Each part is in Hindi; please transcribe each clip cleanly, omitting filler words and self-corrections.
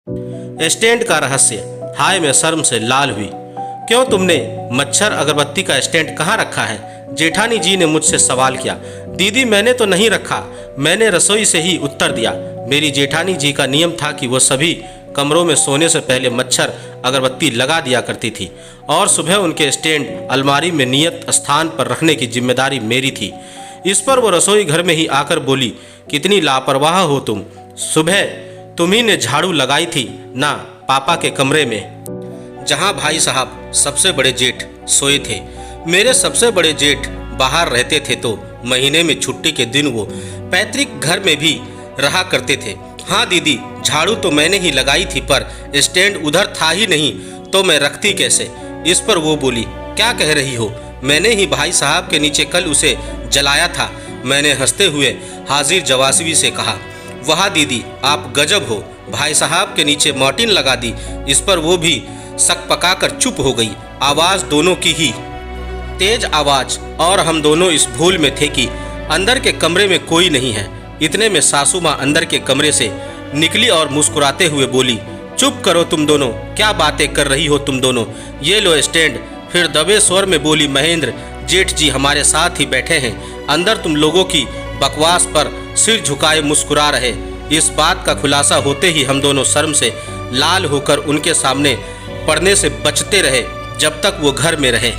स्टैंड का रहस्य। हाय मैं शर्म से लाल हुई। क्यों तुमने मच्छर अगरबत्ती का स्टैंड कहाँ रखा है? जेठानी जी ने मुझसे सवाल किया। दीदी मैंने तो नहीं रखा, मैंने रसोई से ही उत्तर दिया। मेरी जेठानी जी का नियम था कि वो सभी कमरों में सोने से पहले मच्छर अगरबत्ती लगा दिया करती थी और सुबह उनके स्टैंड अलमारी में नियत स्थान पर रखने की जिम्मेदारी मेरी थी। इस पर वो रसोई घर में ही आकर बोली, कितनी लापरवाह हो तुम, सुबह तुम्ही ने झाड़ू लगाई थी ना पापा के कमरे में जहां भाई साहब सबसे बड़े जेठ सोए थे। मेरे सबसे बड़े जेठ बाहर रहते थे तो महीने में छुट्टी के दिन वो पैतृक घर में भी रहा करते थे। हाँ दीदी, झाड़ू तो मैंने ही लगाई थी पर स्टैंड उधर था ही नहीं तो मैं रखती कैसे? इस पर वो बोली, क्या कह रही हो, मैंने ही भाई साहब के नीचे कल उसे जलाया था। मैंने हंसते हुए हाजिर जवाबी से कहा, वाह दीदी आप गजब हो, भाई साहब के नीचे मॉर्टिन लगा दी। इस पर वो भी सक पका कर चुप हो गई। आवाज़ दोनों की ही तेज आवाज़ और हम दोनों इस भूल में थे कि अंदर के कमरे में कोई नहीं है। इतने में सासू माँ अंदर के कमरे से निकली और मुस्कुराते हुए बोली, चुप करो तुम दोनों, क्या बातें कर रही हो तुम दोनों, ये लो स्टैंड। फिर दबे स्वर में बोली, महेंद्र जेठ जी हमारे साथ ही बैठे हैं, अंदर तुम लोगों की बकवास पर सिर झुकाए मुस्कुरा रहे। इस बात का खुलासा होते ही हम दोनों शर्म से लाल होकर उनके सामने पढ़ने से बचते रहे जब तक वो घर में रहे।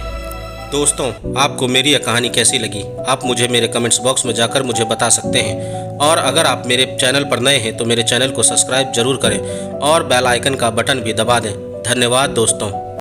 दोस्तों, आपको मेरी यह कहानी कैसी लगी आप मुझे मेरे कमेंट्स बॉक्स में जाकर मुझे बता सकते हैं। और अगर आप मेरे चैनल पर नए हैं तो मेरे चैनल को सब्सक्राइब जरूर करें और बेल आइकन का बटन भी दबा दें। धन्यवाद दोस्तों।